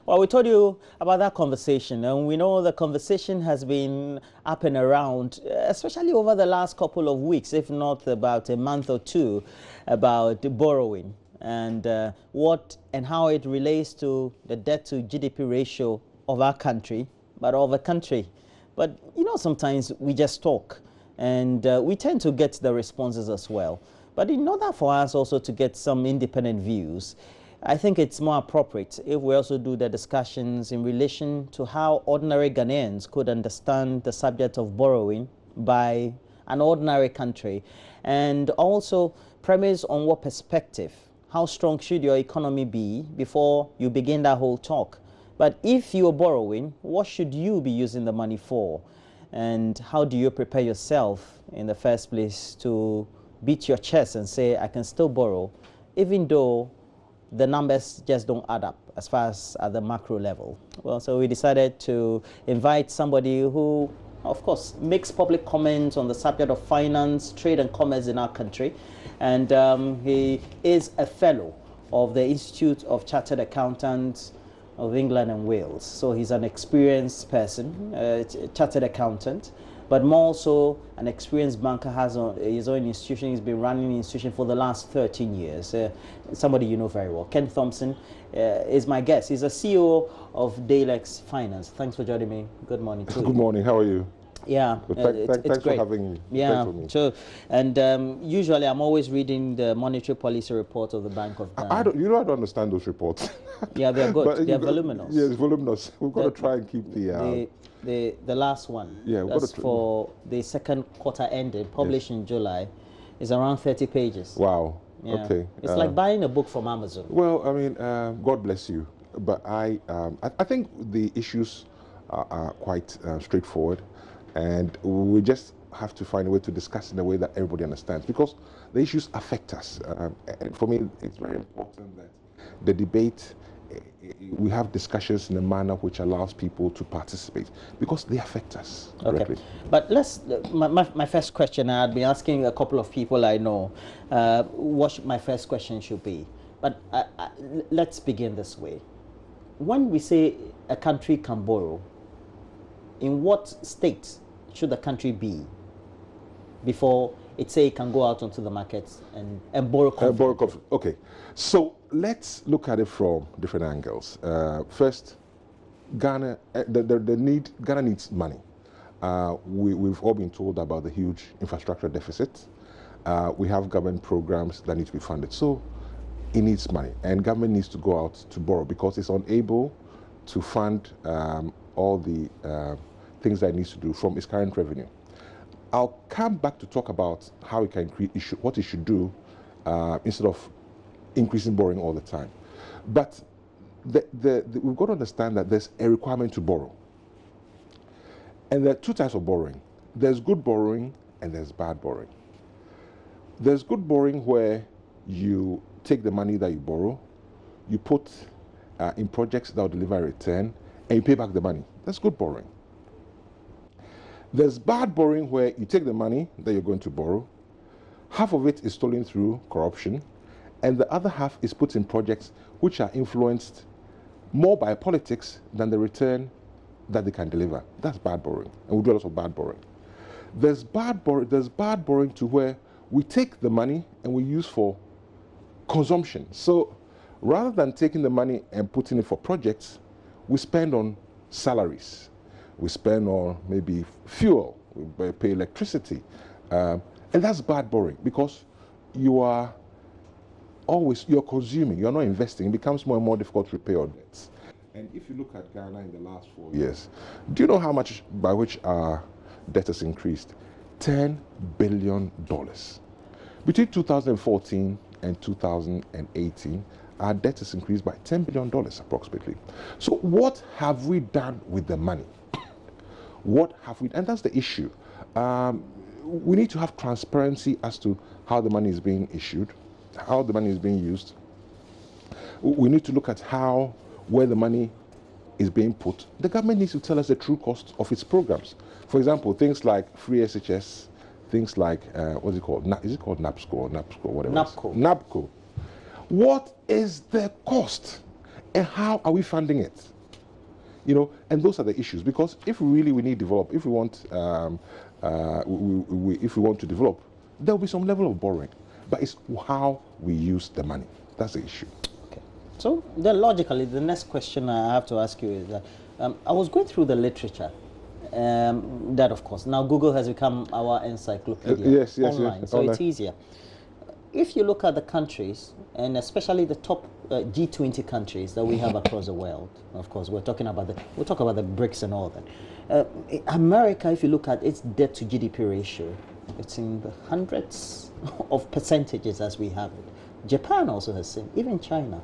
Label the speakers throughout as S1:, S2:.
S1: Well, we told you about that conversation, and we know the conversation has been up and around, especially over the last couple of weeks, if not about a month or two, about borrowing and what and how it relates to the debt to GDP ratio of our country, but of a country. But you know, sometimes we just talk, and we tend to get the responses as well. But in order for us also to get some independent views, I think it's more appropriate if we also do the discussions in relation to how ordinary Ghanaians could understand the subject of borrowing by an ordinary country, and also premise on what perspective, how strong should your economy be before you begin that whole talk. But if you're borrowing, what should you be using the money for? And how do you prepare yourself in the first place to beat your chest and say, I can still borrow, even though the numbers just don't add up as far as at the macro level? Well, so we decided to invite somebody who, of course, makes public comments on the subject of finance, trade and commerce in our country. And he is a fellow of the Institute of Chartered Accountants of England and Wales. So he's an experienced person, chartered accountant, but more so an experienced banker, has his own institution. He's been running the institution for the last 13 years. Somebody you know very well. Ken Thompson is my guest. He's a CEO of Dalex Finance. Thanks for joining me. Good morning too.
S2: Good morning. How are you?
S1: Yeah,
S2: thanks
S1: great.
S2: for having me.
S1: Yeah,
S2: Thanks for me.
S1: sure. And usually I'm always reading the monetary policy report of the Bank of Ghana.
S2: I don't understand those reports.
S1: Yeah, they're good.
S2: But
S1: They're voluminous.
S2: Yeah, it's voluminous. We've got to try and keep
S1: the last one.
S2: Yeah,
S1: that's for the second quarter ended, published in July, is around 30 pages.
S2: Wow.
S1: Yeah.
S2: Okay.
S1: It's like buying a book from Amazon.
S2: Well, I mean, God bless you. But I think the issues are quite straightforward, and we just have to find a way to discuss in a way that everybody understands, because the issues affect us. And for me, it's very important that the debate, we have discussions in a manner which allows people to participate, because they affect us directly.
S1: Okay, but let's, my first question, I'd be asking a couple of people I know what my first question should be. But let's begin this way. When we say a country can borrow, in what state should the country be before it say it can go out onto the markets and borrow confidently?
S2: Okay, so let's look at it from different angles. First, Ghana, Ghana needs money. We've all been told about the huge infrastructure deficit. We have government programs that need to be funded. So it needs money, and government needs to go out to borrow because it's unable to fund all the things that it needs to do from its current revenue. I'll come back to talk about how it can what it should do instead of increasing borrowing all the time. But we've got to understand that there's a requirement to borrow. And there are two types of borrowing. There's good borrowing and there's bad borrowing. There's good borrowing where you take the money that you borrow, you put in projects that will deliver a return, and you pay back the money. That's good borrowing. There's bad borrowing where you take the money that you're going to borrow, half of it is stolen through corruption, and the other half is put in projects which are influenced more by politics than the return that they can deliver. That's bad borrowing, and we do a lot of bad borrowing. There's bad borrowing to where we take the money and we use for consumption. So rather than taking the money and putting it for projects, we spend on salaries. We spend on maybe fuel, we pay electricity. And that's bad borrowing because you're consuming, you're not investing. It becomes more and more difficult to repay your debts. And if you look at Ghana in the last 4 years, do you know how much by which our debt has increased? $10 billion. Between 2014 and 2018, our debt has increased by $10 billion approximately. So what have we done with the money? What have we, and that's the issue. We need to have transparency as to how the money is being issued, how the money is being used. We need to look at where the money is being put. The government needs to tell us the true cost of its programs. For example, things like free SHS, things like, what's it called? Is it called NAPSCO or NAPSCO, whatever?
S1: NAPCO.
S2: NAPCO. What is the cost and how are we funding it? You know, and those are the issues. Because if really we need develop, if we want, if we want to develop, there will be some level of borrowing. But it's how we use the money. That's the issue.
S1: Okay. So then logically, the next question I have to ask you is that I was going through the literature. That of course now Google has become our encyclopedia
S2: Yes,
S1: online,
S2: yes,
S1: so
S2: online.
S1: it's easier. If you look at the countries, and especially the top G20 countries that we have across the world, of course we'll talk about the BRICS and all that. America, if you look at its debt to GDP ratio, it's in the hundreds of percentages as we have it. Japan also has seen, even China,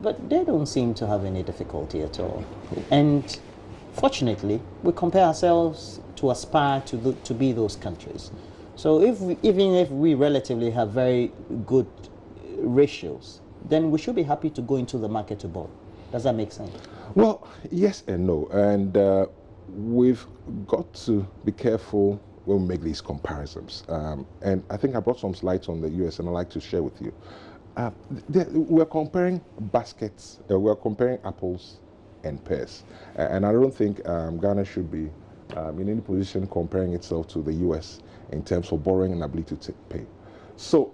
S1: but they don't seem to have any difficulty at all. And fortunately, we compare ourselves to aspire to be those countries. So even if we relatively have very good ratios, then we should be happy to go into the market to borrow. Does that make sense?
S2: Well, yes and no. And we've got to be careful when we make these comparisons. And I think I brought some slides on the US and I'd like to share with you. We're comparing baskets, we're comparing apples and pears. And I don't think Ghana should be in any position comparing itself to the US in terms of borrowing and ability to pay. So,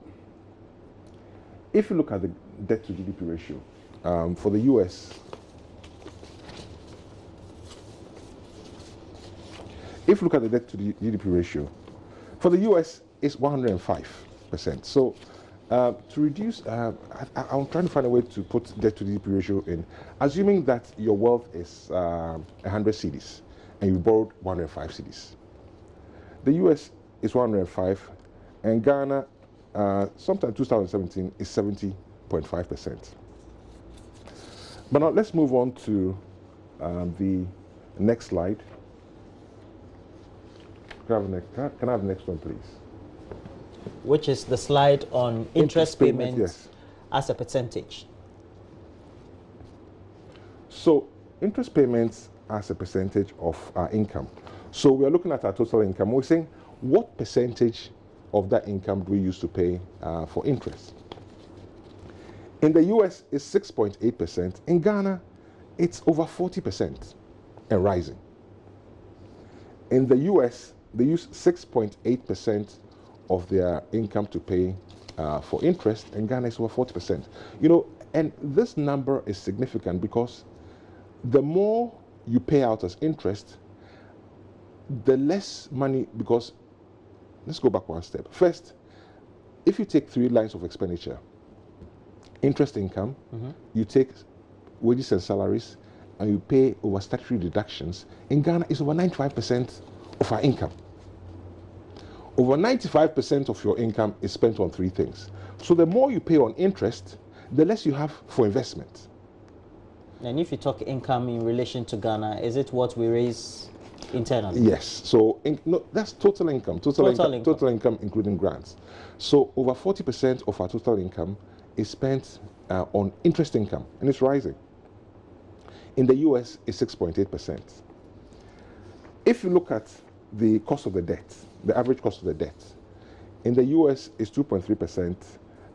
S2: if you look at the debt to GDP ratio, for the US, if you look at the debt to the GDP ratio, for the US, it's 105%. So, to reduce, I'm trying to find a way to put debt to GDP ratio in, assuming that your wealth is 100 cedis and you borrowed 105 cedis. The US is 105, and Ghana, sometime 2017, is 70.5%. But now let's move on to the next slide. Can I have the next one, please?
S1: Which is the slide on interest payments,
S2: yes,
S1: as a percentage.
S2: So interest payments as a percentage of our income. So we are looking at our total income. We're saying what percentage of that income do we use to pay for interest? In the US, it's 6.8%. In Ghana, it's over 40% and rising. In the US, they use 6.8% of their income to pay for interest, and Ghana is over 40%. You know, and this number is significant because the more you pay out as interest, the less money, because let's go back one step. First, if you take 3 lines of expenditure, interest income, you take wages and salaries, and you pay over statutory deductions, in Ghana it's over 95% of our income. Over 95% of your income is spent on 3 things. So the more you pay on interest, the less you have for investment.
S1: And if you talk income in relation to Ghana, is it what we raise internally?
S2: Yes. So no, that's total income. Total income including grants. So over 40% of our total income is spent on interest income, and it's rising. In the US, it's 6.8%. If you look at the cost of the debt, the average cost of the debt, in the US is 2.3%,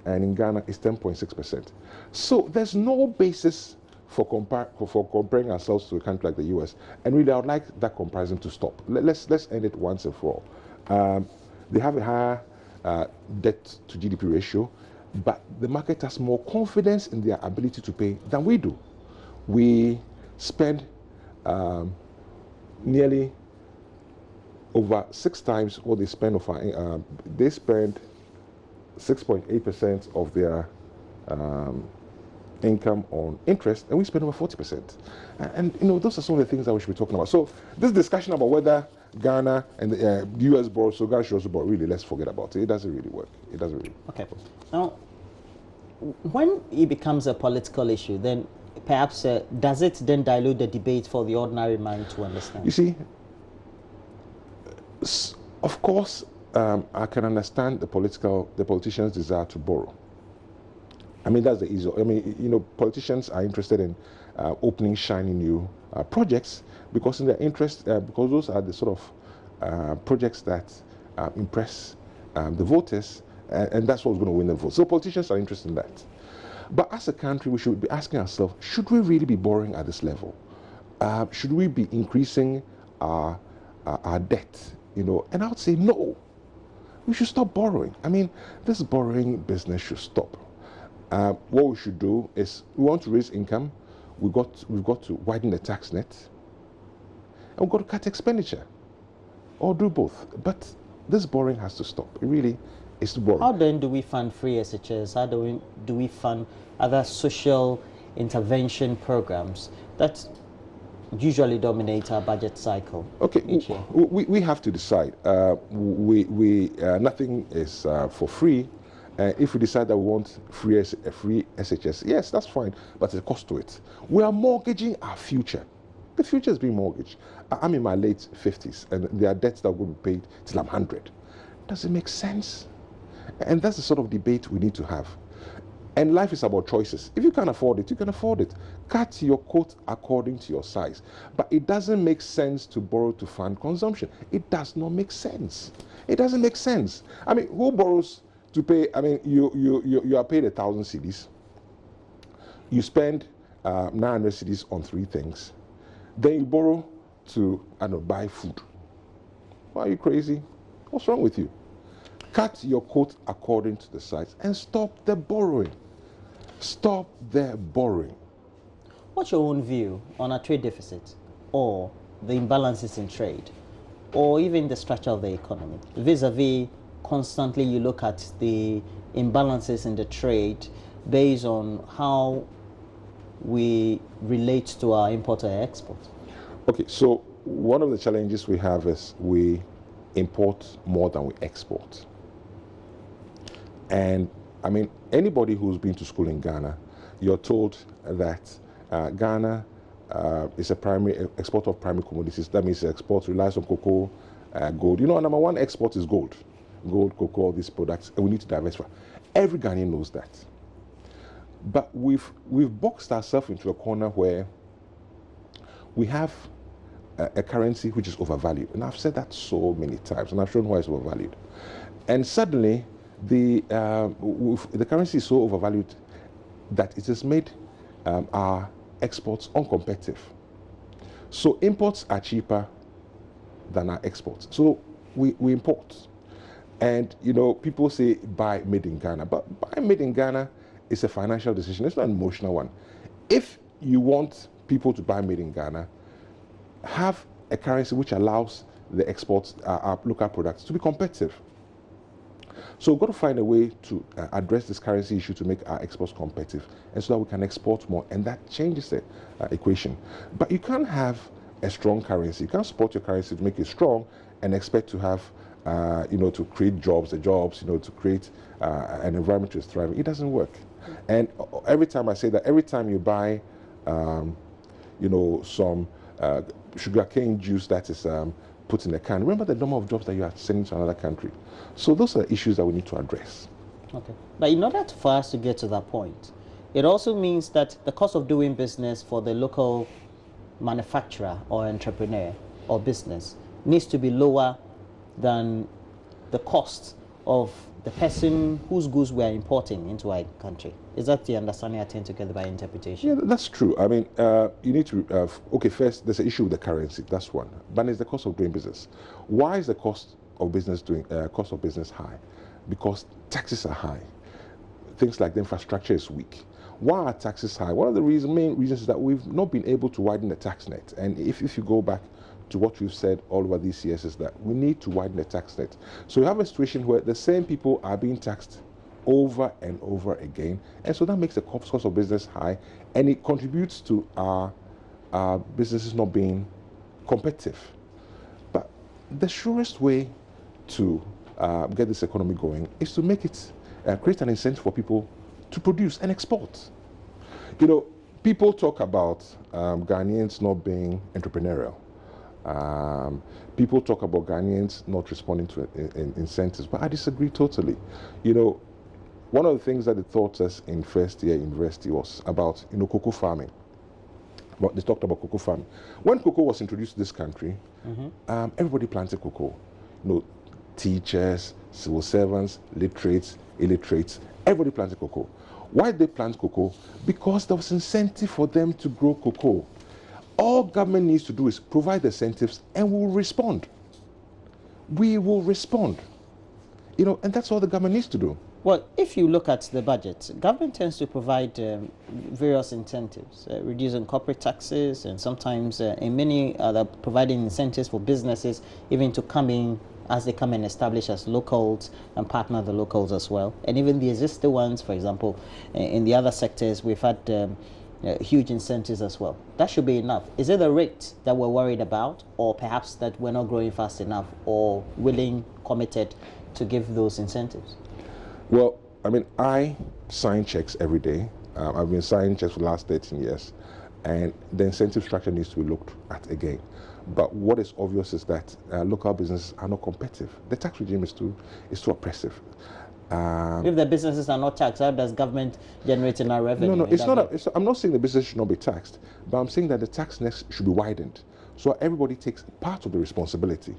S2: and in Ghana is 10.6%. So there's no basis for comparing ourselves to a country like the US. And really, I would like that comparison to stop. Let's end it once and for all. They have a higher debt to GDP ratio, but the market has more confidence in their ability to pay than we do. We spend nearly over 6 times what they spend of our, they spend 6.8% of their income on interest, and we spend over 40%. And you know, those are some of the things that we should be talking about. So this discussion about whether Ghana and the US borrow, so Ghana should also borrow, really, let's forget about it. It doesn't really work. It doesn't really work.
S1: Okay. Now, when it becomes a political issue, then perhaps does it then dilute the debate for the ordinary man to understand?
S2: You see, of course, I can understand the politicians' desire to borrow. I mean, that's the easy. I mean, you know, politicians are interested in opening shiny new projects because in their interest, because those are the sort of projects that impress the voters, and that's what's going to win the vote. So politicians are interested in that. But as a country, we should be asking ourselves, should we really be borrowing at this level? Should we be increasing our debt? And I would say no. We should stop borrowing. I mean, this borrowing business should stop. What we should do is, we want to raise income. We've got to widen the tax net, and we've got to cut expenditure, or do both. But this borrowing has to stop. It really is borrowing.
S1: How then do we fund free SHS? How do we fund other social intervention programs that usually dominate our budget cycle?
S2: Okay,
S1: each year?
S2: we have to decide. Nothing is for free. If we decide that we want free SHS, yes, that's fine, but there's a cost to it. We are mortgaging our future. The future is being mortgaged. I'm in my late 50s, and there are debts that will be paid till I'm 100. Does it make sense? And that's the sort of debate we need to have. And life is about choices. If you can't afford it, you can afford it. Cut your coat according to your size. But it doesn't make sense to borrow to fund consumption. It does not make sense. It doesn't make sense. I mean, who borrows to pay? I mean, you are paid 1,000 cedis. You spend 900 cedis on 3 things. Then you borrow to, I don't know, buy food. Why are you crazy? What's wrong with you? Cut your coat according to the size and stop the borrowing. Stop the borrowing.
S1: What's your own view on a trade deficit, or the imbalances in trade, or even the structure of the economy? Vis-a-vis, constantly you look at the imbalances in the trade based on how we relate to our import or export.
S2: Okay, so one of the challenges we have is we import more than we export. And I mean, anybody who's been to school in Ghana, you're told that Ghana is a primary exporter of primary commodities. That means export relies on cocoa, gold. Our number one export is gold. Gold, cocoa, all these products, and we need to diversify. Every Ghanaian knows that. But we've boxed ourselves into a corner where we have a currency which is overvalued. And I've said that so many times, and I've shown why it's overvalued. And suddenly, the currency is so overvalued that it has made our exports uncompetitive. So imports are cheaper than our exports. So we import. And, people say buy made in Ghana. But buy made in Ghana is a financial decision. It's not an emotional one. If you want people to buy made in Ghana, have a currency which allows the exports, our local products, to be competitive. So we've got to find a way to address this currency issue to make our exports competitive, and so that we can export more, and that changes the equation. But you can't have a strong currency. You can't support your currency to make it strong and expect to have, to create jobs, to create an environment which is thriving. It doesn't work. And every time I say that, every time you buy, some sugarcane juice that is put in a can, remember the number of jobs that you are sending to another country. So those are issues that we need to address.
S1: Okay. But in order for us to get to that point, it also means that the cost of doing business for the local manufacturer or entrepreneur or business needs to be lower than the cost of the person whose goods we are importing into our country. Is that the understanding I tend to get by interpretation?
S2: Yeah, that's true. I mean, you need to, first, there's an issue with the currency. That's one. But it's the cost of doing business. Why is the cost of business high? Because taxes are high. Things like the infrastructure is weak. Why are taxes high? One of the main reasons is that we've not been able to widen the tax net. And if you go back to what we've said all over these years, is that we need to widen the tax net. So you have a situation where the same people are being taxed over and over again, and so that makes the cost of business high, and it contributes to our businesses not being competitive. But the surest way to get this economy going is to make it create an incentive for people to produce and export. People talk about Ghanaians not being entrepreneurial. People talk about Ghanaians not responding to incentives, but I disagree totally. One of the things that they taught us in first year university was about, cocoa farming. But they talked about cocoa farming. When cocoa was introduced to this country, everybody planted cocoa. Teachers, civil servants, literates, illiterates, everybody planted cocoa. Why did they plant cocoa? Because there was incentive for them to grow cocoa. All government needs to do is provide the incentives, and we'll respond. We will respond. And that's all the government needs to do.
S1: Well, if you look at the budget, government tends to provide various incentives, reducing corporate taxes, and sometimes in many other providing incentives for businesses even to come in as they come and establish as locals and partner with the locals as well. And even the existing ones, for example, in the other sectors, we've had huge incentives as well. That should be enough. Is it the rate that we're worried about, or perhaps that we're not growing fast enough, or willing, committed to give those incentives?
S2: Well, I sign checks every day. I've been signing checks for the last 13 years, and the incentive structure needs to be looked at again. But what is obvious is that local businesses are not competitive. The tax regime is too oppressive.
S1: If the businesses are not taxed, how does government generate enough revenue?
S2: No, I'm not saying the business should not be taxed, but I'm saying that the tax nets should be widened, so everybody takes part of the responsibility,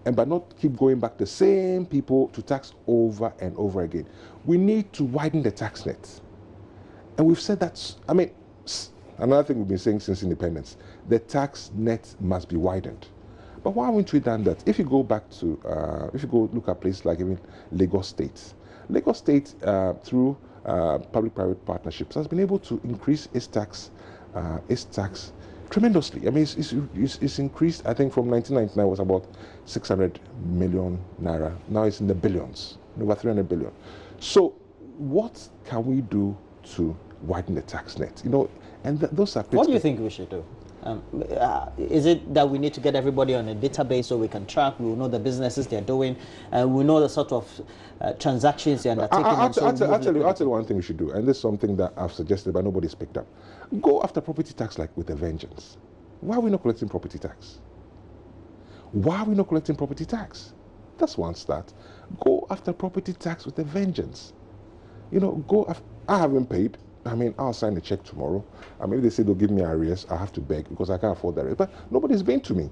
S2: and but not keep going back the same people to tax over and over again. We need to widen the tax net, and we've said that. Another thing we've been saying since independence: the tax net must be widened. But why haven't we done that? If you go back to, if you go look at places like even Lagos State through public-private partnerships has been able to increase its tax tremendously. It's increased. I think from 1999 it was about 600 million naira. Now it's in the billions, over 300 billion. So what can we do to widen the tax net? And those are.
S1: What do you think we should do? Is it that we need to get everybody on a database so we can track, we will know the businesses they're doing, we know the sort of transactions they're undertaking?
S2: I'll tell you one thing we should do, and this is something that I've suggested but nobody's picked up. Go after property tax like with a vengeance. Why are we not collecting property tax? Why are we not collecting property tax? That's one start. Go after property tax with a vengeance. I haven't paid. I'll sign a check tomorrow. If they say they'll give me arrears, I have to beg because I can't afford the arrears. But nobody's been to me.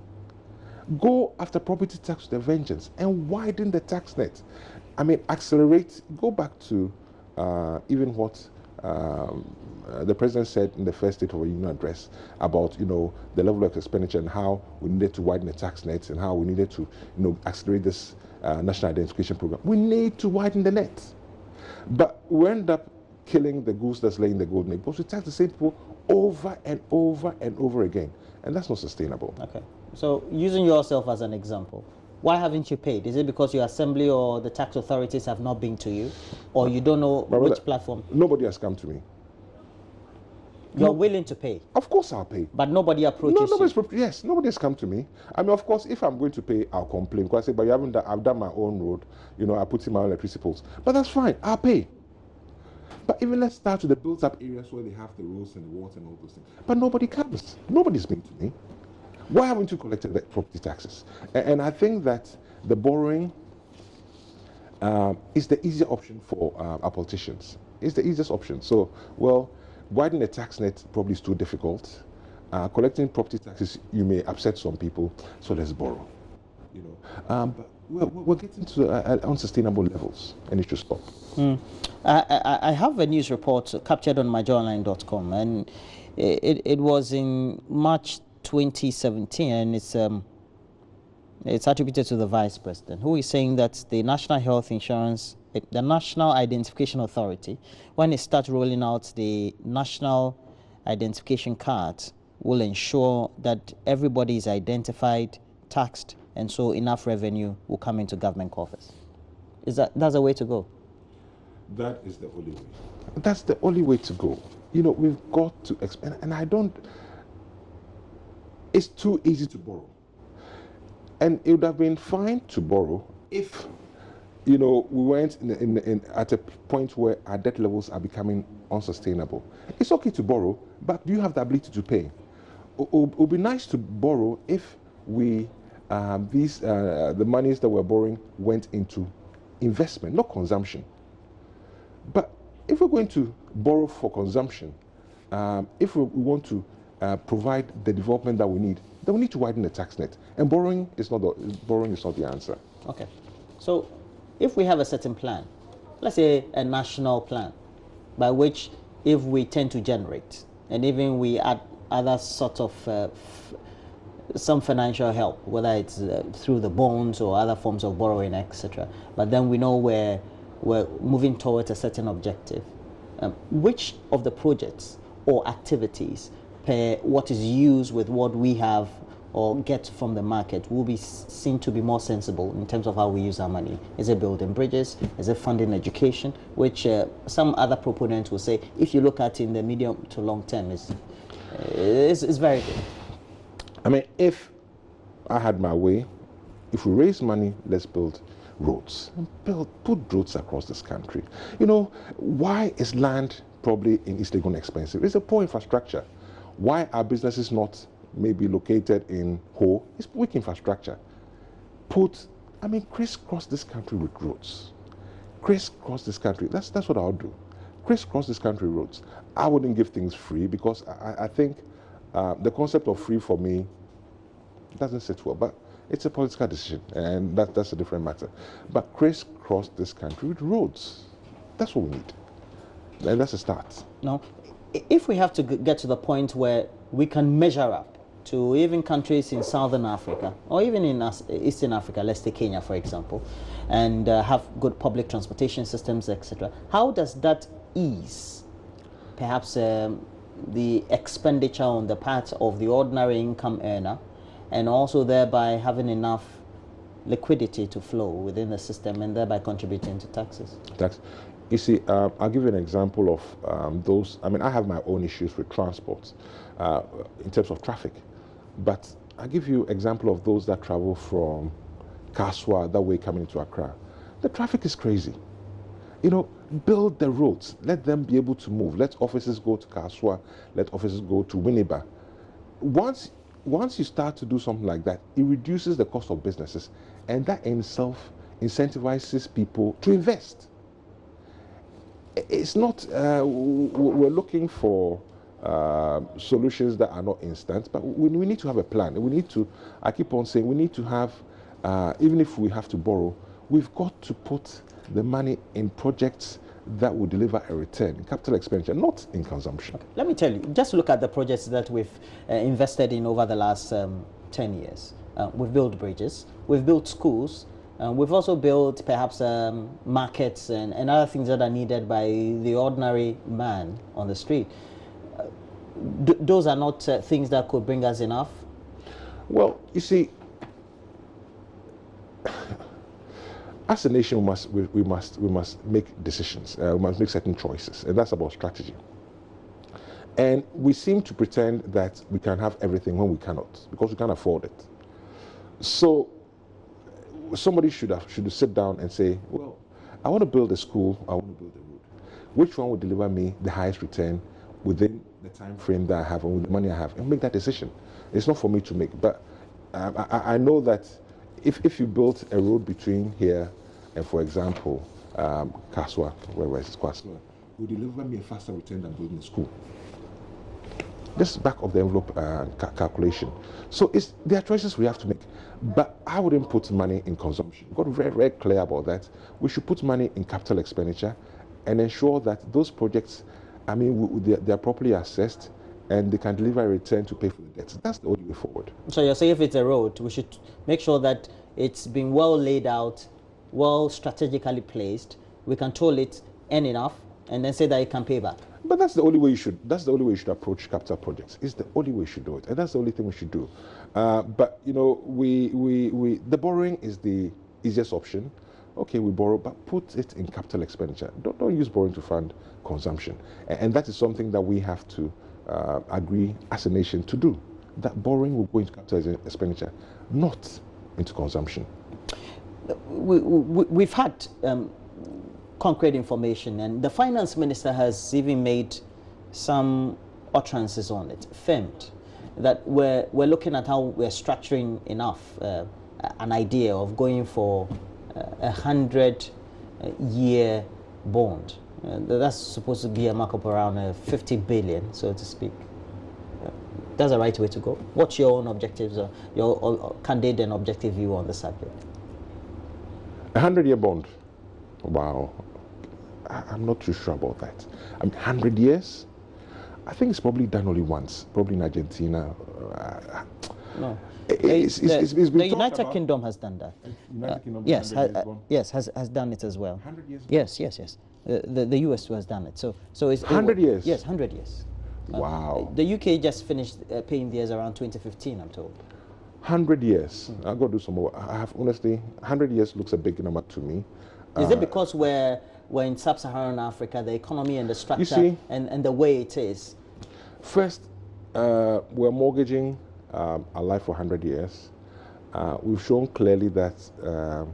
S2: Go after property tax with a vengeance and widen the tax net. Accelerate. Go back to even what the president said in the first State of the Union address about the level of expenditure and how we needed to widen the tax net and how we needed to accelerate this national identification program. We need to widen the net, but we end up killing the goose that's laying the golden egg because we tax the same people over and over and over again, and that's not sustainable.
S1: Okay, so using yourself as an example, why haven't you paid? Is it because your assembly or the tax authorities have not been to you, or you don't know which platform?
S2: Nobody has come to me.
S1: You're willing to pay?
S2: Of course I'll pay.
S1: But nobody approaches you?
S2: Yes, nobody has come to me. Of course, if I'm going to pay, I'll complain because I say, but you haven't done, I've done my own road, I put in my own electricity poles. But that's fine, I'll pay. But even let's start with the built-up areas where they have the roads and the water and all those things. But nobody comes. Nobody's been to me. Why haven't you collected the property taxes? And I think that the borrowing is the easier option for our politicians. It's the easiest option. So, widening the tax net probably is too difficult. Collecting property taxes, you may upset some people, so let's borrow. But we're getting to unsustainable levels, and it should stop.
S1: I have a news report captured on myjoyonline.com, and it was in March 2017, and it's attributed to the Vice President, who is saying that the National Health Insurance, the National Identification Authority, when it starts rolling out the National Identification Card, will ensure that everybody is identified, taxed, and so enough revenue will come into government coffers. That's a way to go?
S2: That is the only way. That's the only way to go. We've got to expand, and it's too easy to borrow. And it would have been fine to borrow if, we weren't at a point where our debt levels are becoming unsustainable. It's okay to borrow, but do you have the ability to pay? It would be nice to borrow if we, the monies that we're borrowing went into investment, not consumption. But if we're going to borrow for consumption, if we want to provide the development that we need, then we need to widen the tax net. And borrowing is not the answer.
S1: Okay. So if we have a certain plan, let's say a national plan, by which if we tend to generate, and even we add other sort of some financial help, whether it's through the bonds or other forms of borrowing, etc. But then we know we're moving towards a certain objective. Which of the projects or activities per what is used with what we have or get from the market will be seen to be more sensible in terms of how we use our money? Is it building bridges? Is it funding education? Which some other proponents will say, if you look at in the medium to long term, is very good.
S2: I mean, if I had my way, if we raise money, let's build roads. Put roads across this country. You know, why is land probably in East Legon expensive? It's a poor infrastructure. Why are businesses not maybe located in Ho? It's weak infrastructure. Crisscross this country with roads. Crisscross this country. That's what I'll do. Crisscross this country roads. I wouldn't give things free because I think the concept of free for me doesn't sit well, but it's a political decision, and that's a different matter. But crisscross this country with roads. That's what we need. And that's a start.
S1: Now, if we have to get to the point where we can measure up to even countries in Southern Africa, or even in Eastern Africa, let's take Kenya, for example, and have good public transportation systems, etc., how does that ease perhaps the expenditure on the part of the ordinary income earner, and also thereby having enough liquidity to flow within the system and thereby contributing to taxes?
S2: You see, I'll give you an example of those. I mean, I have my own issues with transport in terms of traffic, but I'll give you an example of those that travel from Kaswa, that way coming into Accra. The traffic is crazy. You know, build the roads. Let them be able to move. Let offices go to Kaswa. Let offices go to Winneba. Once you start to do something like that, it reduces the cost of businesses, and that in itself incentivizes people to invest. It's not, we're looking for solutions that are not instant, but we need to have a plan. I keep on saying, we need to have, even if we have to borrow, we've got to put the money in projects that will deliver a return in capital expenditure, not in consumption.
S1: Okay. Let me tell you, just look at the projects that we've invested in over the last 10 years. We've built bridges, we've built schools, we've also built perhaps markets and other things that are needed by the ordinary man on the street. Those are not things that could bring us enough?
S2: Well, you see, as a nation, we must make decisions. We must make certain choices, and that's about strategy. And we seem to pretend that we can have everything when we cannot, because we can't afford it. So somebody should sit down and say, well, I want to build a school, I want to build a road. Which one will deliver me the highest return within the time frame that I have and with the money I have, and make that decision. It's not for me to make, but I know that if you built a road between here and, for example, Kaswa, wherever it's Kaswa, it will deliver me a faster return than building a school. This is back of the envelope calculation. So there are choices we have to make, but I wouldn't put money in consumption. We've got very, very clear about that. We should put money in capital expenditure and ensure that those projects, they are properly assessed and they can deliver a return to pay for the debts. That's the only way forward.
S1: So you're saying if it's a road, we should make sure that it's been well laid out, well strategically placed, we can toll it earn enough, and then say that it can pay back.
S2: But that's the only way you should. That's the only way you should approach capital projects. It's the only way you should do it, and that's the only thing we should do. But you know, the borrowing is the easiest option. Okay, we borrow, but put it in capital expenditure. Don't use borrowing to fund consumption, and that is something that we have to agree as a nation to do. That borrowing will go into capital expenditure, not into consumption.
S1: We've had concrete information, and the finance minister has even made some utterances on it, firmed that we're looking at how we're structuring enough an idea of going for a 100-year bond. That's supposed to be a markup around 50 billion, so to speak. That's the right way to go. What's your own objectives, your candid and objective view on the subject?
S2: A 100-year bond. Wow. I'm not too sure about that. 100 years? I think it's probably done only once, probably in Argentina.
S1: No.
S2: It's been
S1: The
S2: talked
S1: United
S2: about.
S1: Kingdom has done that.
S2: United Kingdom,
S1: Yes,
S2: 100 years gone.
S1: yes, has done it as well.
S2: 100 years
S1: Yes, yes, yes. The US has done it. So it's
S2: 100 years?
S1: Yes, 100 years.
S2: Wow.
S1: The UK just finished paying theirs around 2015, I'm told.
S2: 100 years. I've got to do some more. I have, honestly, 100 years looks a big number to me.
S1: Is it because we're in sub-Saharan Africa, the economy and the structure and the way it is?
S2: First, we're mortgaging our life for 100 years. We've shown clearly that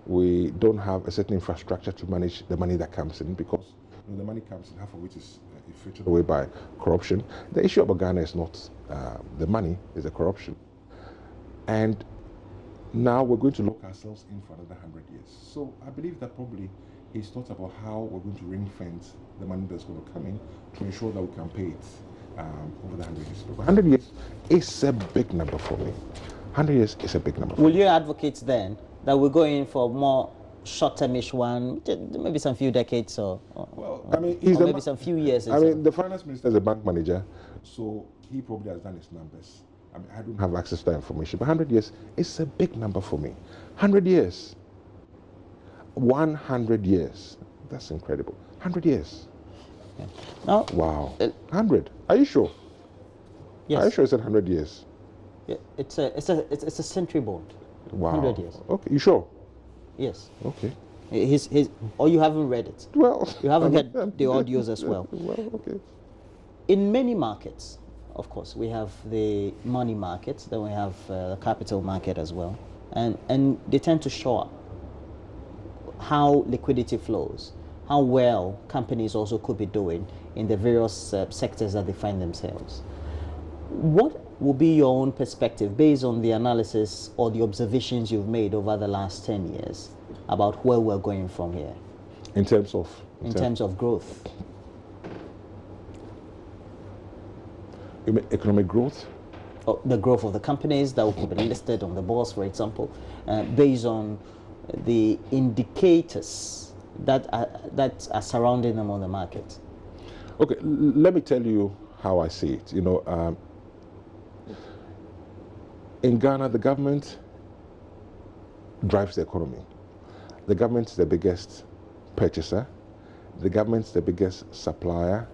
S2: we don't have a certain infrastructure to manage the money that comes in, because the money comes in, half of which is filtered away by corruption. The issue about Ghana is not the money, it's the corruption. And now we're going to lock ourselves in for another 100 years. So I believe that probably he's thought about how we're going to ring fence the money that's going to come in to ensure that we can pay it over the 100 years. But 100 years is a big number for me. 100 years is a big number.
S1: Will you advocate then that we're going for more short-termish one, maybe some few decades or
S2: well, I mean,
S1: or maybe some few years?
S2: I mean, the finance minister is a bank manager, so he probably has done his numbers. I mean, I don't have access to that information, but 100 years is a big number for me. 100 years. 100 years. That's incredible. 100 years.
S1: Okay. Now,
S2: wow. 100. Are you sure?
S1: Yes.
S2: Are you sure it's 100 years?
S1: Yeah, it's a century bond.
S2: Wow.
S1: 100 years.
S2: Okay, you sure?
S1: Yes.
S2: Okay.
S1: Or you haven't read it.
S2: Well,
S1: you haven't heard the audios as well.
S2: Well, okay.
S1: In many markets, of course, we have the money market, then we have the capital market as well, and they tend to show up how liquidity flows, how well companies also could be doing in the various sectors that they find themselves. What will be your own perspective based on the analysis or the observations you've made over the last 10 years about where we're going from here?
S2: In terms of?
S1: In terms of growth.
S2: You mean economic growth?
S1: Oh, the growth of the companies that will be listed on the bourse, for example, based on the indicators that are surrounding them on the market.
S2: Okay, let me tell you how I see it. You know, in Ghana, the government drives the economy. The government is the biggest purchaser. The government is the biggest supplier.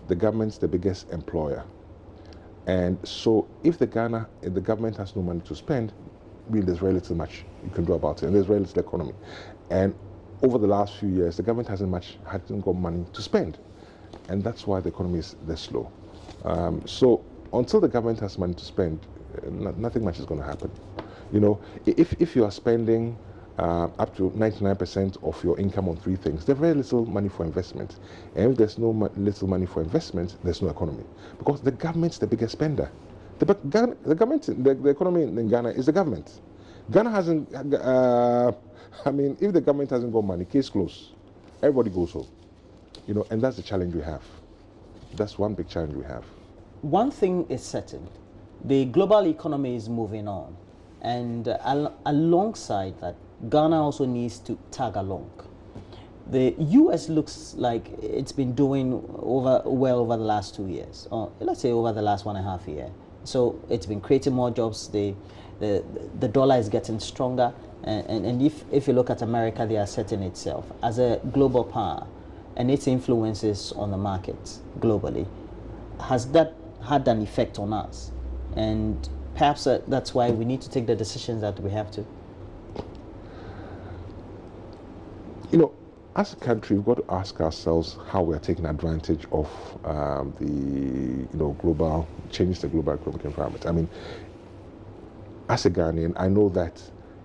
S2: The government is the biggest employer. And so if the government has no money to spend, really there's very little much you can do about it, and there's very little economy. And over the last few years, the government hasn't got money to spend. And that's why the economy is this slow. So until the government has money to spend, nothing much is going to happen. You know, if you are spending up to 99% of your income on three things, there's very little money for investment. And if there's little money for investment, there's no economy. Because the government's the biggest spender. The economy in Ghana is the government. Ghana hasn't, I mean, if the government hasn't got money, case closed. Everybody goes home. You know, and that's the challenge we have. That's one big challenge we have.
S1: One thing is certain. The global economy is moving on. And alongside that, Ghana also needs to tag along. The US looks like it's been doing well over the last 2 years, or let's say over the last 1.5 years. So it's been creating more jobs. The dollar is getting stronger, and if you look at America, they are setting itself as a global power, and its influences on the markets globally. Has that had an effect on us? And perhaps that's why we need to take the decisions that we have to.
S2: You know, as a country, we've got to ask ourselves how we are taking advantage of the global changes, the global economic environment. I mean, as a Ghanaian, I know that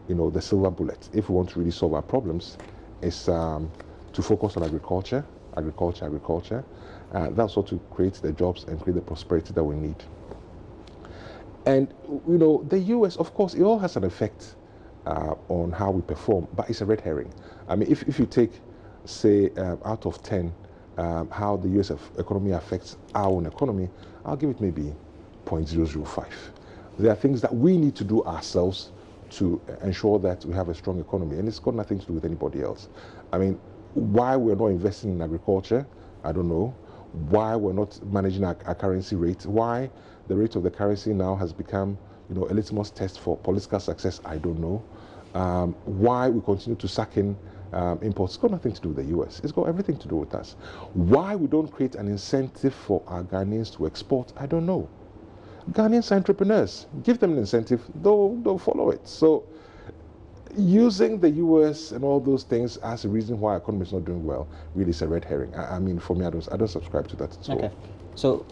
S2: the silver bullet, if we want to really solve our problems, is to focus on agriculture. That's also to create the jobs and create the prosperity that we need. And the US, of course, it all has an effect on how we perform, but it's a red herring. I mean, if you take, say, out of 10, how the US economy affects our own economy, I'll give it maybe 0.005. There are things that we need to do ourselves to ensure that we have a strong economy, and it's got nothing to do with anybody else. I mean, why we're not investing in agriculture, I don't know. why we're not managing our currency rate, why the rate of the currency now has become, a litmus test for political success, I don't know. Why we continue to suck in imports. It's got nothing to do with the US. It's got everything to do with us. Why we don't create an incentive for our Ghanaians to export, I don't know. Ghanaians are entrepreneurs. Give them an incentive, they'll follow it. So using the US and all those things as a reason why our economy is not doing well really is a red herring. I mean, for me, I don't subscribe to that. So.
S1: Okay. So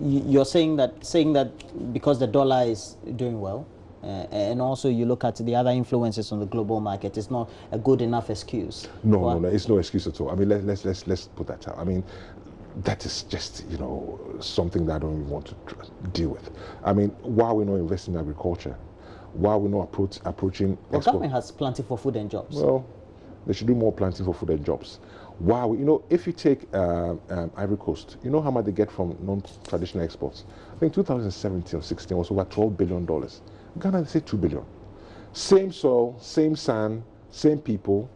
S1: you're saying that because the dollar is doing well, and also you look at the other influences on the global market, it's not a good enough excuse.
S2: No, it's no excuse at all. I mean, let's put that out. I mean, that is just something that I don't even want to deal with. I mean, why are we not investing in agriculture? Why are we not approaching
S1: the
S2: export?
S1: government has planting for food and jobs.
S2: Well, they should do more planting for food and jobs. Why? If you take Ivory Coast, you know how much they get from non-traditional exports? I think 2017 or 16 was over $12 billion. Ghana, they say $2 billion. Same soil, same sand, same people.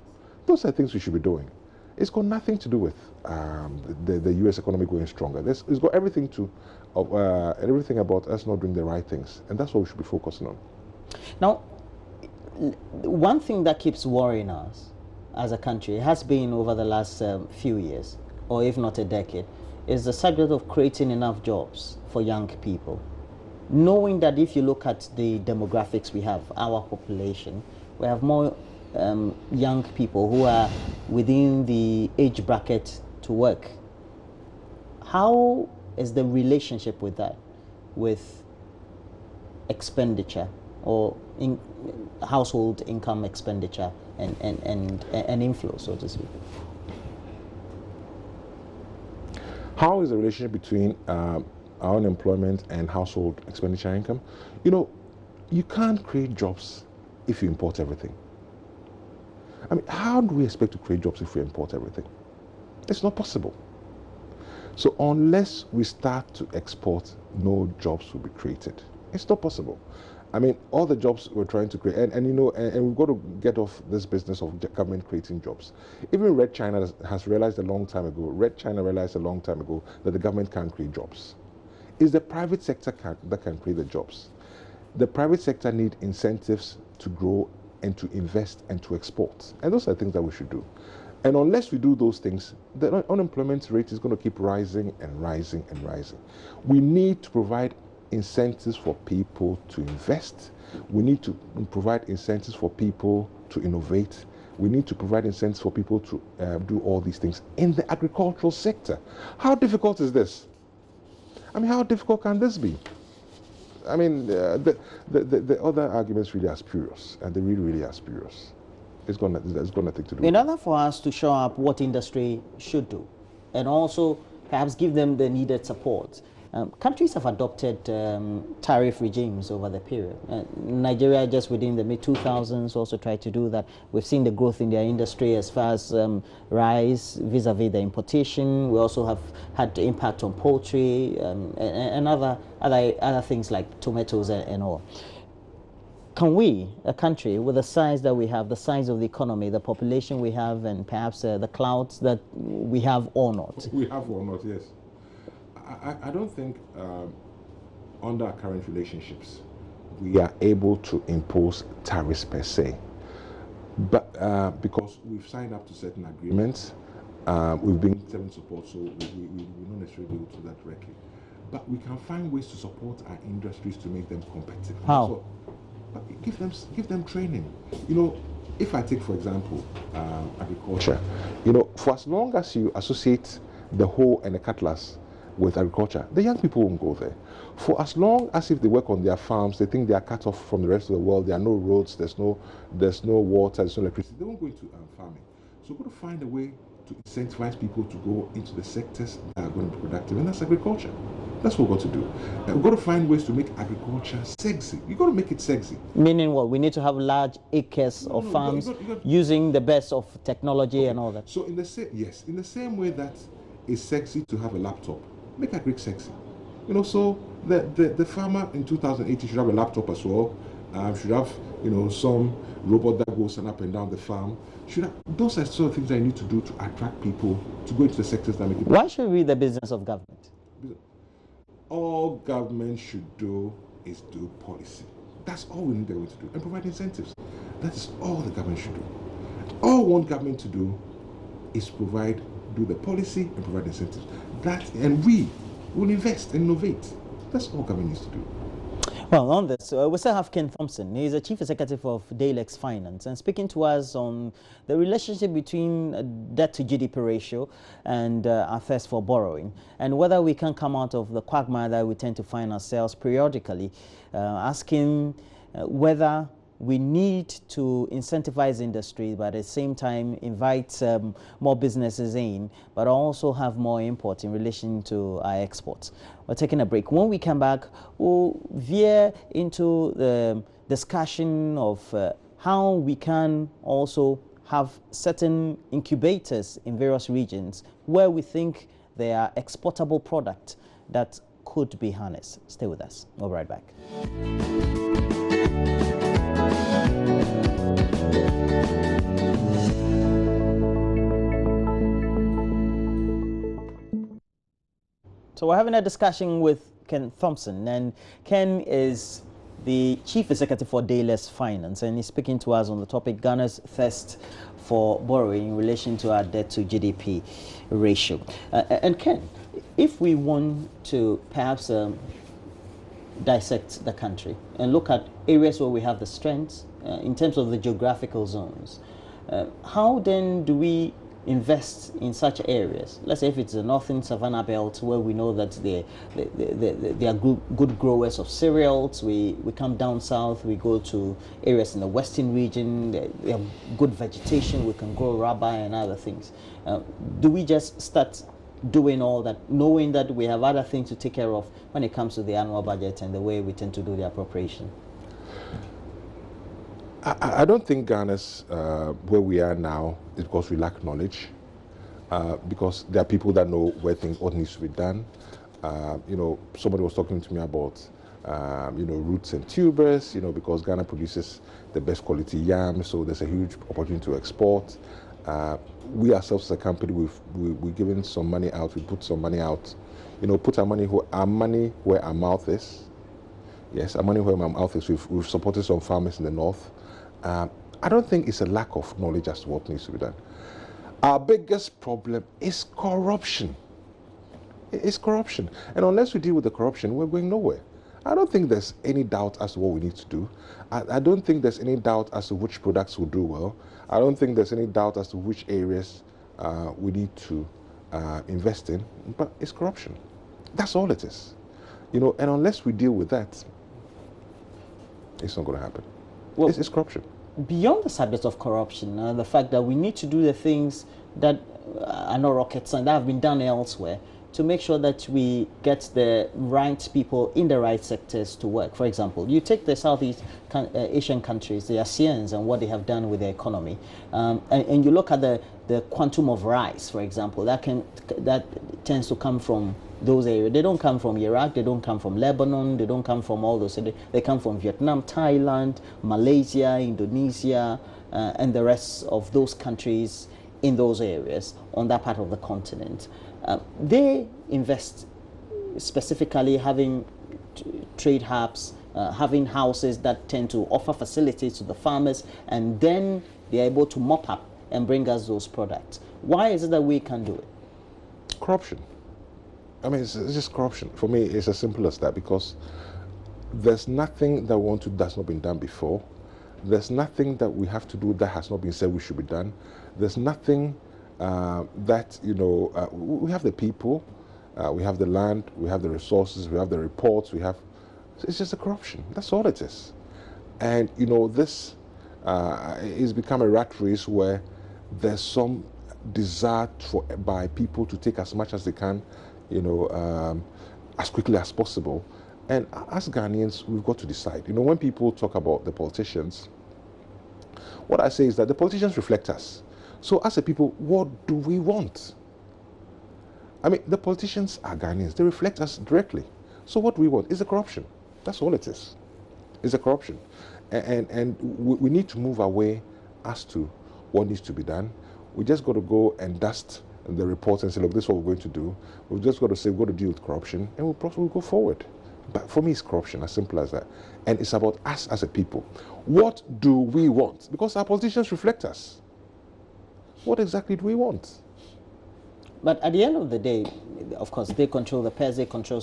S2: Those are things we should be doing. It's got nothing to do with the U.S. economy going stronger. It's got everything everything about us not doing the right things, and that's what we should be focusing on.
S1: Now, one thing that keeps worrying us as a country has been over the last few years, or if not a decade, is the subject of creating enough jobs for young people. Knowing that if you look at the demographics we have, our population, we have more young people who are within the age bracket to work. How is the relationship with that, with expenditure or household income expenditure and inflow, so to speak?
S2: How is the relationship between our unemployment and household expenditure income? You can't create jobs if you import everything. I mean, how do we expect to create jobs if we import everything? It's not possible. So unless we start to export, no jobs will be created. It's not possible. I mean, all the jobs we're trying to create, and we've got to get off this business of government creating jobs. Even Red China has realized a long time ago, that the government can't create jobs. It's the private sector that can create the jobs. The private sector need incentives to grow and to invest and to export. And those are things that we should do. And unless we do those things, the unemployment rate is going to keep rising and rising and rising. We need to provide incentives for people to invest. We need to provide incentives for people to innovate. We need to provide incentives for people to do all these things in the agricultural sector. How difficult is this? I mean, how difficult can this be? I mean, the other arguments really are spurious, and they really are spurious. It's got nothing to do.
S1: In order for us to show up what industry should do, and also perhaps give them the needed support, countries have adopted tariff regimes over the period. Nigeria, just within the mid-2000s, also tried to do that. We've seen the growth in their industry as far as rice vis-a-vis the importation. We also have had the impact on poultry and other things like tomatoes and all. Can we, a country with the size that we have, the size of the economy, the population we have, and perhaps the clouds that we have or not?
S2: We have or not, yes. I don't think under our current relationships we are able to impose tariffs per se, but because we've signed up to certain agreements, we've been given support, so we not necessarily able to do that directly. But we can find ways to support our industries to make them competitive.
S1: How?
S2: But give them training. If I take, for example, agriculture, for as long as you associate the hoe and the cutlass with agriculture, the young people won't go there. For as long as if they work on their farms, they think they are cut off from the rest of the world, there are no roads, there's no water, there's no electricity, they won't go into farming. So we've got to find a way to incentivize people to go into the sectors that are going to be productive, and that's agriculture. That's what we've got to do. We've got to find ways to make agriculture sexy. You've got to make it sexy.
S1: Meaning what? We need to have large acres of farms using the best of technology and all that.
S2: So in the same way that it's sexy to have a laptop, make agric sexy. So the farmer in 2018 should have a laptop as well. should have, some robot that goes up and down the farm. Those are sort of things that you need to do to attract people to go into the sectors that make it.
S1: Why should we be the business of government?
S2: All government should do is do policy. That's all we need the government to do, and provide incentives. That is all the government should do. All one government to do is do the policy and provide incentives. And we will invest and innovate. That's all government needs to do.
S1: Well, on this, we still have Ken Thompson. He's the Chief Executive of Dalex Finance, and speaking to us on the relationship between debt to GDP ratio and our thirst for borrowing, and whether we can come out of the quagmire that we tend to find ourselves periodically, asking whether we need to incentivize industry, but at the same time invite more businesses in, but also have more import in relation to our exports. We're taking a break. When we come back, we'll veer into the discussion of how we can also have certain incubators in various regions where we think there are exportable products that could be harnessed. Stay with us. We'll be right back. So we're having a discussion with Ken Thompson, and Ken is the Chief Executive for Dalex Finance, and he's speaking to us on the topic Ghana's thirst for borrowing in relation to our debt to GDP ratio. And Ken, if we want to perhaps dissect the country and look at areas where we have the strengths in terms of the geographical zones, how then do we invest in such areas? Let's say if it's the northern Savannah belt where we know that they are good growers of cereals. We come down south, we go to areas in the western region, they have good vegetation, we can grow rubber and other things. Do we just start doing all that, knowing that we have other things to take care of when it comes to the annual budget and the way we tend to do the appropriation?
S2: I don't think Ghana's where we are now is because we lack knowledge, because there are people that know what needs to be done. Somebody was talking to me about roots and tubers, because Ghana produces the best quality yam, so there's a huge opportunity to export. We ourselves as a company, we've given some money out, we put some money out, put our money where our mouth is. Yes, our money where our mouth is. We've supported some farmers in the north. I don't think it's a lack of knowledge as to what needs to be done. Our biggest problem is corruption. It's corruption. And unless we deal with the corruption, we're going nowhere. I don't think there's any doubt as to what we need to do. I don't think there's any doubt as to which products will do well. I don't think there's any doubt as to which areas we need to invest in. But it's corruption. That's all it is. And unless we deal with that, it's not going to happen. Well, it's corruption.
S1: Beyond the subject of corruption, the fact that we need to do the things that are not rocket science, that have been done elsewhere, to make sure that we get the right people in the right sectors to work. For example, you take the Southeast Asian countries, the ASEANs, and what they have done with their economy, and you look at the quantum of rice, for example, that tends to come from those areas. They don't come from Iraq, they don't come from Lebanon, they don't come from all those. They come from Vietnam, Thailand, Malaysia, Indonesia, and the rest of those countries in those areas on that part of the continent. They invest specifically having trade hubs, having houses that tend to offer facilities to the farmers, and then they're able to mop up and bring us those products. Why is it that we can't do it?
S2: Corruption. I mean, it's just corruption. For me, it's as simple as that, because there's nothing that we want to do that's not been done before. There's nothing that we have to do that has not been said we should be done. There's nothing that, we have the people, we have the land, we have the resources, we have the reports, it's just a corruption. That's all it is. And, this is become a rat race where there's some desire by people to take as much as they can, as quickly as possible. And as Ghanaians, we've got to decide. When people talk about the politicians, what I say is that the politicians reflect us. So as a people, what do we want? I mean, the politicians are Ghanaians. They reflect us directly. So what do we want? It's a corruption. That's all it is. It's a corruption. And we need to move away as to what needs to be done. We just got to go and dust the reports and say, look, this is what we're going to do. We've just got to say we're going to deal with corruption, and we'll go forward. But for me, it's corruption, as simple as that. And it's about us as a people. What do we want? Because our politicians reflect us. What exactly do we want?
S1: But at the end of the day, of course, they control the pairs, they control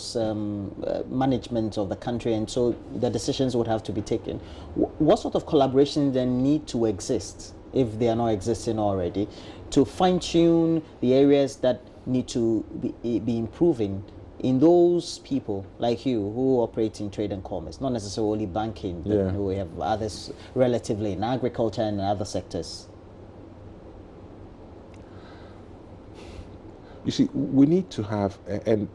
S1: management of the country, and so the decisions would have to be taken. What sort of collaboration then need to exist, if they are not existing already, to fine-tune the areas that need to be improving in those people like you who operate in trade and commerce, not necessarily banking, but we have others relatively in agriculture and other sectors?
S2: You see, we need to have, and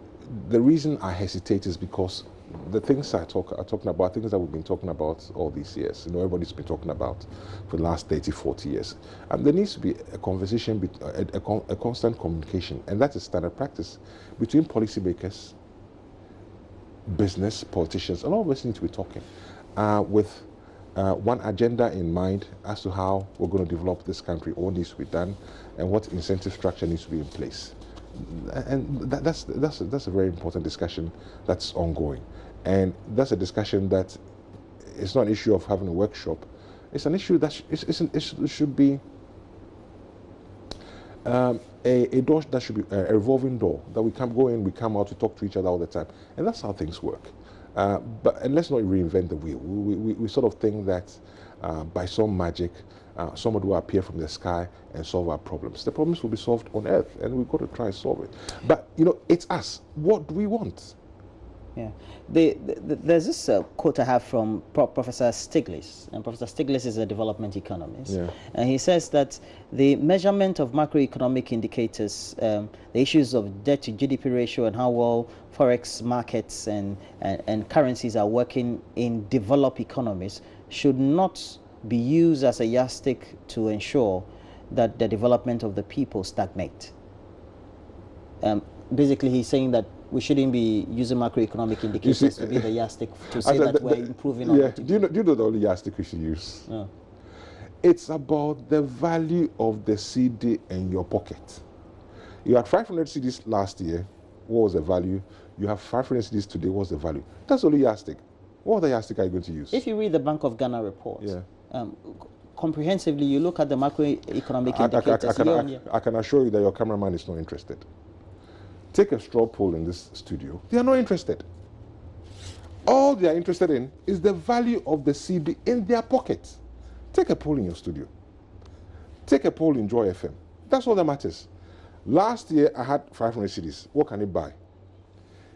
S2: the reason I hesitate is because the things I'm talking about, things that we've been talking about all these years, everybody's been talking about for the last 30, 40 years. There needs to be a conversation, a constant communication, and that's a standard practice between policymakers, business, politicians, and all of us need to be talking with one agenda in mind as to how we're going to develop this country, what needs to be done, and what incentive structure needs to be in place. And that's a very important discussion that's ongoing, and that's a discussion that it's not an issue of having a workshop. It's an issue that it should be a door that should be a revolving door that we can go in, we come out, we talk to each other all the time, and that's how things work. And let's not reinvent the wheel. We sort of think that by some magic, somebody will appear from the sky and solve our problems. The problems will be solved on earth, and we've got to try and solve it. But, it's us. What do we want?
S1: Yeah. There's this quote I have from Professor Stiglitz, and Professor Stiglitz is a development economist. Yeah. And he says that the measurement of macroeconomic indicators, the issues of debt to GDP ratio and how well forex markets and currencies are working in developed economies should not be used as a yardstick to ensure that the development of the people stagnate. Basically, he's saying that we shouldn't be using macroeconomic indicators to be the yardstick to say that we're improving.
S2: Yeah. Do you know the only yardstick we should use? Yeah. It's about the value of the CD in your pocket. You had 500 CDs last year. What was the value? You have 500 CDs today. What's the value? That's the only yardstick. What other yardstick are you going to use?
S1: If you read the Bank of Ghana report, comprehensively, you look at the macroeconomic indicators.
S2: I can assure you that your cameraman is not interested. Take a straw poll in this studio. They are not interested. All they are interested in is the value of the CD in their pocket. Take a poll in your studio. Take a poll in Joy FM. That's all that matters. Last year, I had 500 CDs. What can it buy?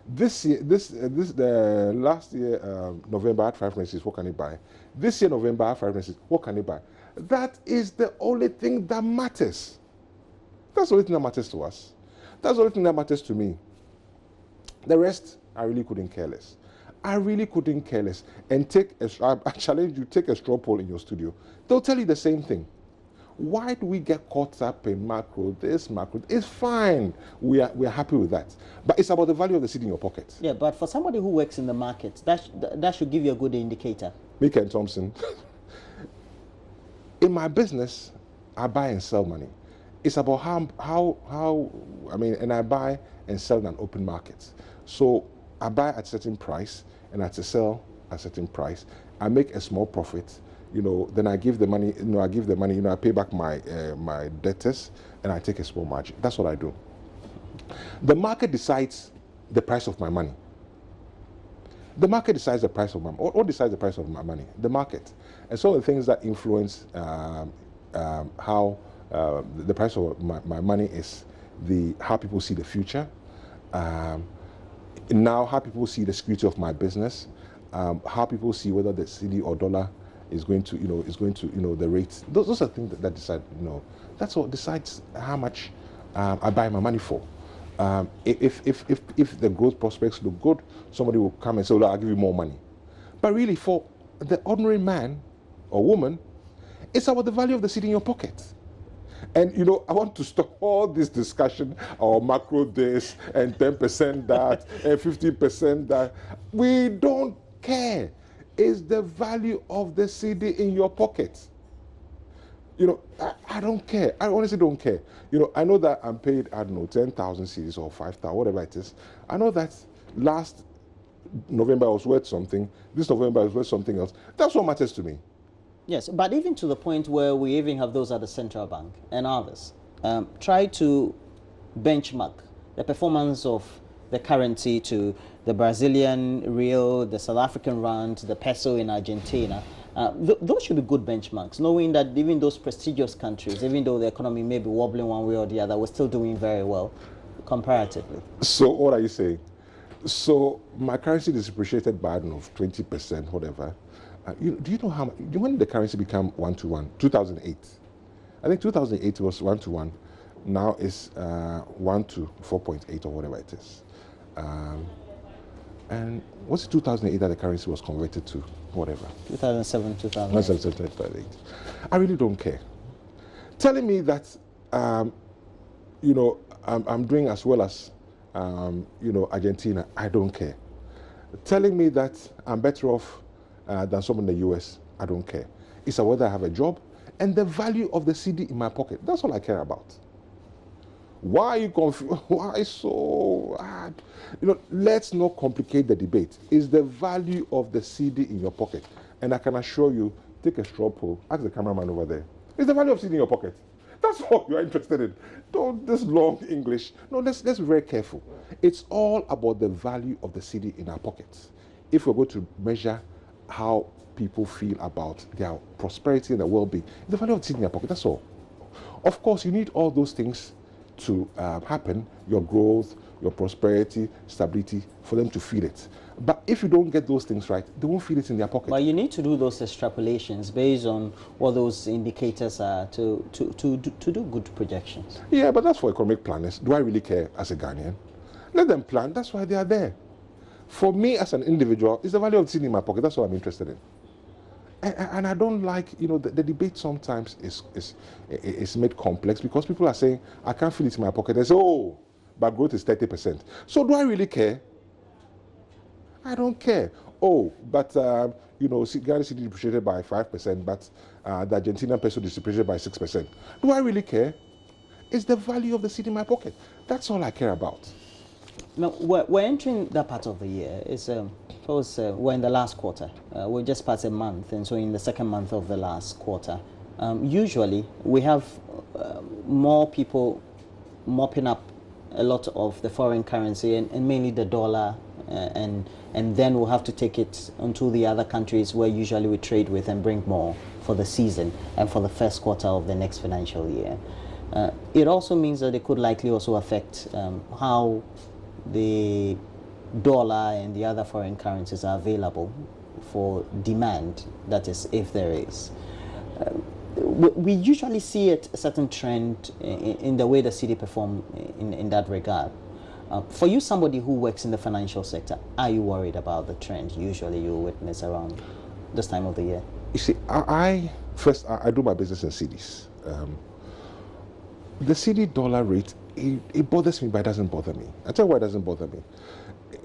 S2: This year, last year, November, I had 500 CDs. What can it buy? This year, November, I had 500 CDs. What can it buy? That is the only thing that matters. That's the only thing that matters to us. That's the only thing that matters to me. The rest, I really couldn't care less. I really couldn't care less. And I challenge you, take a straw poll in your studio. They'll tell you the same thing. Why do we get caught up in macro? It's fine. We are happy with that. But it's about the value of the seed in your pocket.
S1: Yeah, but for somebody who works in the market, that should give you a good indicator.
S2: Me and Thompson. In my business, I buy and sell money. It's about how and I buy and sell in an open market. So I buy at a certain price and I sell at a certain price. I make a small profit, then I give the money, I pay back my debtors and I take a small margin. That's what I do. The market decides the price of my money. The market decides the price of my money. What decides the price of my money? The market. And some of the things that influence how the price of my money is how people see the future. Now, how people see the security of my business. How people see whether the CD or dollar is going to, the rate. Those are things that decide, that's what decides how much I buy my money for. If the growth prospects look good, somebody will come and say, well, I'll give you more money. But really, for the ordinary man or woman, it's about the value of the seed in your pocket. And, I want to stop all this discussion of macro this and 10% that and 50% that. We don't care. is the value of the CD in your pocket. You know, I don't care. I honestly don't care. You know, I know that I'm paid, I don't know, 10,000 CDs or 5,000, whatever it is. I know that last November I was worth something. This November I was worth something else. That's what matters to me.
S1: Yes, but even to the point where we even have those at the central bank and others, try to benchmark the performance of the currency to the Brazilian real, the South African rand, the peso in Argentina. Those should be good benchmarks, knowing that even those prestigious countries, even though the economy may be wobbling one way or the other, we're still doing very well comparatively.
S2: So what are you saying? So my currency is depreciated by, I don't know, 20%, whatever. Do you know how much, when the currency became 1-to-1? 2008. I think 2008 was 1-to-1. Now it's 1 to 4.8 or whatever it is. And what's 2008 that the currency was converted to? Whatever.
S1: 2007, 2008.
S2: I really don't care. Telling me that, you know, I'm doing as well as, you know, Argentina, I don't care. Telling me that I'm better off than someone in the US, I don't care. It's whether I have a job and the value of the CD in my pocket. That's all I care about. Why are you confused? Why so hard? You know, let's not complicate the debate. It's the value of the CD in your pocket. And I can assure you, take a straw poll, ask the cameraman over there. It's the value of CD in your pocket. That's all you're interested in. Don't this long English. No, let's be very careful. It's all about the value of the CD in our pockets. If we're going to measure how people feel about their prosperity and their well-being, the value of the CD in your pocket, that's all. Of course, you need all those things to happen, your growth, your prosperity, stability, for them to feel it. But if you don't get those things right, they won't feel it in their pocket.
S1: But you need to do those extrapolations based on what those indicators are to do good projections.
S2: Yeah, but that's for economic planners. Do I really care as a Ghanaian? Let them plan. That's why they are there. For me as an individual, it's the value of the CD in my pocket. That's what I'm interested in. And I don't like, you know, the debate sometimes is made complex because people are saying, I can't feel it in my pocket. They say, oh, but growth is 30%. So do I really care? I don't care. Oh, but, you know, Ghana cedi depreciated by 5%, but the Argentinian peso depreciated by 6%. Do I really care? It's the value of the CD in my pocket. That's all I care about.
S1: Now, we're entering that part of the year. It's, we're in the last quarter. We're just past a month, and so in the second month of the last quarter. Usually, we have more people mopping up a lot of the foreign currency, and mainly the dollar, and then we'll have to take it onto the other countries where usually we trade with and bring more for the season and for the first quarter of the next financial year. It also means that it could likely also affect how the dollar and the other foreign currencies are available for demand, that is, if there is. We usually see a certain trend in the way the city perform in that regard. For you, somebody who works in the financial sector, are you worried about the trend usually you witness around this time of the year?
S2: You see, I do my business in CDs. The CD dollar rate, it bothers me, but it doesn't bother me. I'll tell you why it doesn't bother me.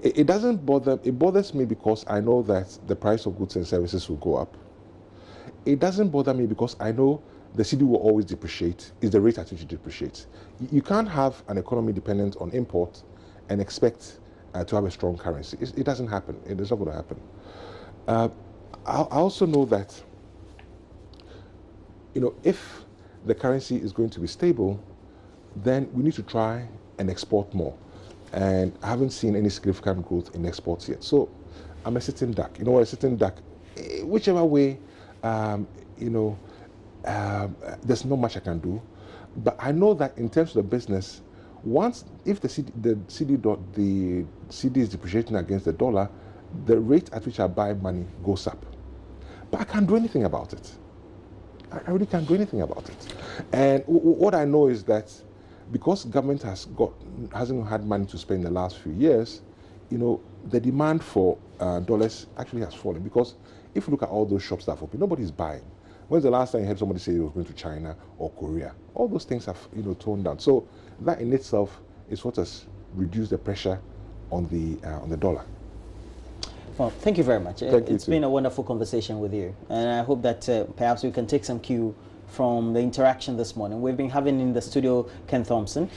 S2: It bothers me because I know that the price of goods and services will go up. It doesn't bother me because I know the CD will always depreciate. It's the rate at which it depreciates. You can't have an economy dependent on import and expect to have a strong currency. It doesn't happen. It is not going to happen. I also know that, you know, if the currency is going to be stable, then we need to try and export more. And I haven't seen any significant growth in exports yet. So I'm a sitting duck. You know what, a sitting duck, whichever way, you know, there's not much I can do. But I know that in terms of the business, if the CD is depreciating against the dollar, the rate at which I buy money goes up. But I can't do anything about it. I really can't do anything about it. And what I know is that because government hasn't had money to spend in the last few years, you know, the demand for dollars actually has fallen. Because if you look at all those shops that have opened, nobody's buying. When's the last time you heard somebody say they were going to China or Korea? All those things have, you know, toned down. So that in itself is what has reduced the pressure on the dollar.
S1: Well, thank you very much. It's
S2: too.
S1: been a wonderful conversation with you, and I hope that perhaps we can take some cue from the interaction this morning. We've been having in the studio Ken Thompson,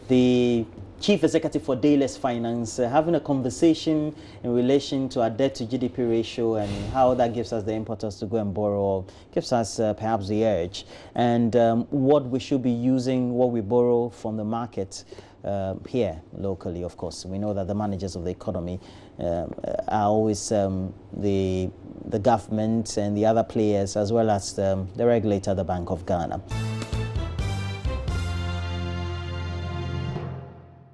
S1: the Chief Executive for Dayless Finance, having a conversation in relation to our debt to GDP ratio and how that gives us the impetus to go and borrow, gives us perhaps the urge, and what we should be using, what we borrow from the market here locally. Of course, we know that the managers of the economy are always the government and the other players, as well as the regulator, the Bank of Ghana.